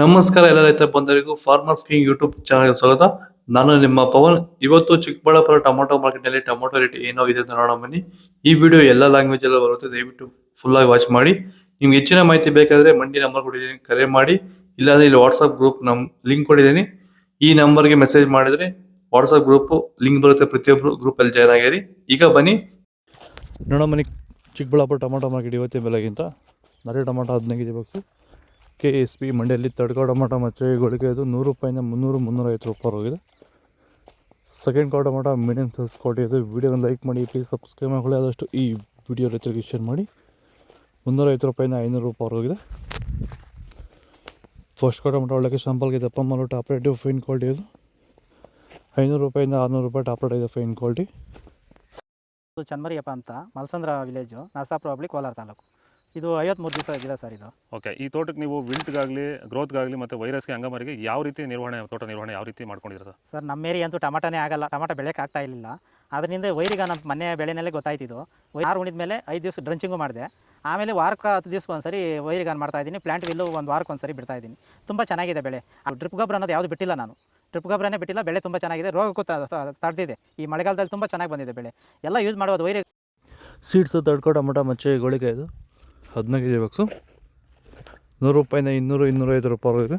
ನಮಸ್ಕಾರ ಎಲ್ಲ ರೈತ ಬಂಧುಗಳಿಗೂ ಫಾರ್ಮರ್ಸ್ ಕಿಂಗ್ ಯೂಟ್ಯೂಬ್ ಚಾನಲ್ಗೆ ಸ್ವಾಗತ. ನಾನು ನಿಮ್ಮ ಪವನ್. ಇವತ್ತು ಚಿಕ್ಕಬಳ್ಳಾಪುರ ಟೊಮೊಟೊ ಮಾರ್ಕೆಟ್ ನಲ್ಲಿ ಟೊಮೊಟೊ ರೇಟ್ ಏನೋ ಇದೆ ಅಂತ ನೋಡೋಣ ಬನ್ನಿ. ಈ ವಿಡಿಯೋ ಎಲ್ಲ ಲ್ಯಾಂಗ್ವೇಜ್ ಎಲ್ಲ ಬರುತ್ತೆ, ದಯವಿಟ್ಟು ಫುಲ್ ಆಗಿ ವಾಚ್ ಮಾಡಿ. ನಿಮ್ಗೆ ಹೆಚ್ಚಿನ ಮಾಹಿತಿ ಬೇಕಾದ್ರೆ ಮಂಡಿ ನಂಬರ್ ಕೊಟ್ಟಿದ್ದೀನಿ, ಕರೆ ಮಾಡಿ. ಇಲ್ಲಾಂದ್ರೆ ಇಲ್ಲಿ ವಾಟ್ಸ್ಆಪ್ ಗ್ರೂಪ್ ಲಿಂಕ್ ಕೊಟ್ಟಿದ್ದೀನಿ, ಈ ನಂಬರ್ಗೆ ಮೆಸೇಜ್ ಮಾಡಿದ್ರೆ ವಾಟ್ಸ್ಆಪ್ ಗ್ರೂಪ್ ಲಿಂಕ್ ಬರುತ್ತೆ, ಪ್ರತಿಯೊಬ್ಬರು ಗ್ರೂಪ್ ಅಲ್ಲಿ ಜಾಯ್ನ್ ಆಗಿರಿ. ಈಗ ಬನ್ನಿ ನೋಡೋ ಬನ್ನಿ. ಚಿಕ್ಕಬಳ್ಳಾಪುರ ಟೊಮೊಟೊ ಮಾರ್ಕೆಟ್ ಇವತ್ತಿನ ಬೆಲೆಗಿಂತ ನರಿ ಟೊಮೊಟೊ 15 ಕೆಜಿ ಬಾಕ್ಸು KSP ಮಂಡಿಯಲ್ಲಿ ತಡ್ಕೋ ಟೊಮೊಟೊ ಮಚ್ಚೆಗಳಿಗೆ ಇದು 100 ರೂಪಾಯಿಂದ 300-350 ರೂಪಾಯಿ ಹೋಗಿದೆ. ಸೆಕೆಂಡ್ ಕೋ ಟೊಮೊಟೊ ಮೀಡಿಯಮ್ ಸೈಜ್ ಕೊಟ್ಟಿದ್ದು. ವಿಡಿಯೋನ ಲೈಕ್ ಮಾಡಿ, ಪ್ಲೀಸ್ ಸಬ್ಸ್ಕ್ರೈಬ್ ಮಾಡಿ, ಆದಷ್ಟು ಈ ವಿಡಿಯೋ ರೈತರಿಗೆ ಶೇರ್ ಮಾಡಿ. 350 ರೂಪಾಯಿಂದ 500 ರೂಪಾಯಿ ಹೋಗಿದೆ. ಫಸ್ಟ್ ಕೋ ಟೊಮೊಟೊ ಒಳ್ಳೆಗೆ ಶಾಂಪಲ್ಗೆ ದಪ್ಪ ಮಾಲು ಟಾಪ್ ರೇಟ್ ಫೈನ್ ಕ್ವಾಲಿಟಿ ಇದು. 500 ರೂಪಾಯಿಂದ 600 ರೂಪಾಯಿ ಟಾಪ್ ರೇಟ್ ಇದೆ ಫೈನ್ ಕ್ವಾಲಿಟಿ. ಚನ್ಮರಿಯಪ್ಪ ಅಂತ ಮಲ್ಸಂದ್ರ ವಿಲೇಜು, ನರಸಾಪುರ ಹೋಬಳಿ, ಕೋಲಾರ ತಾಲೂಕು. ಇದು 53 ದಿವಸ ಗಿಡ ಸರ್ ಇದು. ಓಕೆ, ಈ ತೋಟಕ್ಕೆ ನೀವು ವಿಲ್ಟ್ಗಾಗಲಿ ಗ್ರೋತ್ಗಾಗಲಿ ಮತ್ತು ವೈರಸ್ಗೆ ಅಂಗಮಾರಿಗೆ ಯಾವ ರೀತಿ ತೋಟ ನಿರ್ವಹಣೆ ಯಾವ ರೀತಿ ಮಾಡ್ಕೊಂಡಿದ್ದೀರಾ ಸರ್? ಸರ್ ನಮ್ಮ ಏರಿಯಾ ಅಂತೂ ಟಮಾಟನೇ ಆಗಲ್ಲ, ಟಮಾಟ ಬೆಳೆಯೋಕೆ ಆಗ್ತಾ ಇರಲಿಲ್ಲ. ಅದರಿಂದ ವೈರಿಗೆ ನಮ್ಮ ಮನೆ ಬೆಳೆನಲ್ಲೇ ಗೊತ್ತಾಯ್ತಿದ್ದು. ಆರು ಉಣಿದ ಮೇಲೆ 5 ದಿವಸ ಡ್ರಂಚಿಂಗು ಮಾಡಿದೆ. ಆಮೇಲೆ ವಾರಕ್ಕೆ 10 ದಿವಸಕ್ಕೆ ಒಂದ್ಸರಿ ವೈರಿಗಾನ್ ಮಾಡ್ತಾಯಿದ್ದೀನಿ. ಪ್ಲಾಂಟ್ ವಿಲ್ಲು ಒಂದು ವಾರಕ್ಕೆ ಒಂದ್ಸರಿ ಬಿಡ್ತಾಯಿದ್ದೀನಿ. ತುಂಬ ಚೆನ್ನಾಗಿದೆ ಬೆಳೆ. ಡ್ರಿಪ್ ಗೊಬ್ಬರ ಅನ್ನೋದು ಯಾವುದು ಬಿಟ್ಟಿಲ್ಲ ನಾನು, ಡ್ರಿಪ್ ಗೊಬ್ಬರನೇ ಬಿಟ್ಟಿಲ್ಲ. ಬೆಳೆ ತುಂಬ ಚೆನ್ನಾಗಿದೆ, ರೋಗಕ್ಕೂ ತಡೆದಿದೆ. ಈ ಮಳೆಗಾಲದಲ್ಲಿ ತುಂಬ ಚೆನ್ನಾಗಿ ಬಂದಿದೆ ಬೆಳೆ. ಎಲ್ಲ ಯೂಸ್ ಮಾಡೋದು ವೈರಿ ಸೀಡ್ಸ್ ತಡ್ಕೋ ಟೊಮೊಟೊ ಮಚ್ಚೆಗಳಿಗೆ ಇದು 15 ಕೆಜಿ ಬಾಕ್ಸು 100 ರೂಪಾಯಿಂದ 200-250 ರೂಪಾಯಿ ಹೋಗಿದೆ.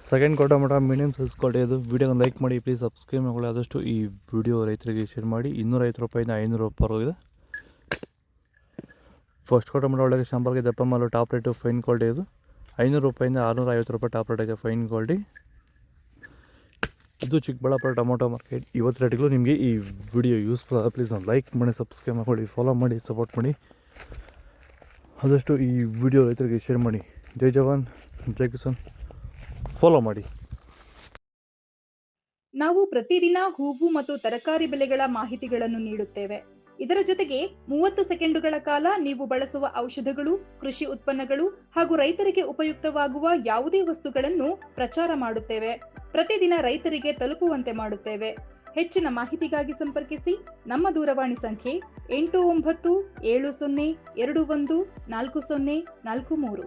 ಸೆಕೆಂಡ್ ಕೋ ಟೊಮೊಟೊ ಮೀಡಿಯಮ್ ಸೈಜ್ ಕ್ವಾಲಿಟಿ ಇದು. ವಿಡಿಯೋನ ಲೈಕ್ ಮಾಡಿ, ಪ್ಲೀಸ್ ಸಬ್ಸ್ಕ್ರೈಬ್ ಮಾಡಿ, ಆದಷ್ಟು ಈ ವಿಡಿಯೋ ರೈತರಿಗೆ ಶೇರ್ ಮಾಡಿ. 250 ರೂಪಾಯಿಂದ 500 ರೂಪಾಯಿ ಹೋಗಿದೆ. ಫಸ್ಟ್ ಕೋ ಟೊಮೊಟೊ ಒಳಗೆ ಶಾಂಪಲ್ಗೆ ದಪ್ಪ ಮಾಲು ಟಾಪ್ ರೇಟು ಫೈನ್ ಕ್ವಾಲಿಟಿ ಇದು. 500 ರೂಪಾಯಿಂದ 650 ರೂಪಾಯಿ ಟಾಪ್ ರೇಟ್ ಇದೆ ಫೈನ್ ಕ್ವಾಲಿಟಿ. ಇದು ಚಿಕ್ಕಬಳ್ಳಾಪುರ ಟೊಮೊಟೊ ಮಾರ್ಕೆಟ್ ಇವತ್ತು ರೇಟ್ಗಳು. ನಿಮಗೆ ಈ ವಿಡಿಯೋ ಯೂಸ್ಫುಲ್ ಆದ ಪ್ಲೀಸ್ ಲೈಕ್ ಮಾಡಿ, ಸಬ್ಸ್ಕ್ರೈಬ್ ಮಾಡಿ, ಫಾಲೋ ಮಾಡಿ, ಸಪೋರ್ಟ್ ಮಾಡಿ, ಆದಷ್ಟು ಈ ವಿಡಿಯೋ ರೈತರಿಗೆ ಶೇರ್ ಮಾಡಿ. ಜೈ ಜವಾನ್, ಜೈ ಕಿಸಾನ್, ಫಾಲೋ ಮಾಡಿ. ನಾವು ಪ್ರತಿದಿನ ಹೂವು ಮತ್ತು ತರಕಾರಿ ಬೆಲೆಗಳ ಮಾಹಿತಿಗಳನ್ನು ನೀಡುತ್ತೇವೆ. ಇದರ ಜೊತೆಗೆ 30 ಸೆಕೆಂಡುಗಳ ಕಾಲ ನೀವು ಬಳಸುವ ಔಷಧಗಳು, ಕೃಷಿ ಉತ್ಪನ್ನಗಳು ಹಾಗೂ ರೈತರಿಗೆ ಉಪಯುಕ್ತವಾಗುವ ಯಾವುದೇ ವಸ್ತುಗಳನ್ನು ಪ್ರಚಾರ ಮಾಡುತ್ತೇವೆ. ಪ್ರತಿದಿನ ರೈತರಿಗೆ ತಲುಪುವಂತೆ ಮಾಡುತ್ತೇವೆ. ಹೆಚ್ಚಿನ ಮಾಹಿತಿಗಾಗಿ ಸಂಪರ್ಕಿಸಿ. ನಮ್ಮ ದೂರವಾಣಿ ಸಂಖ್ಯೆ 8970214043.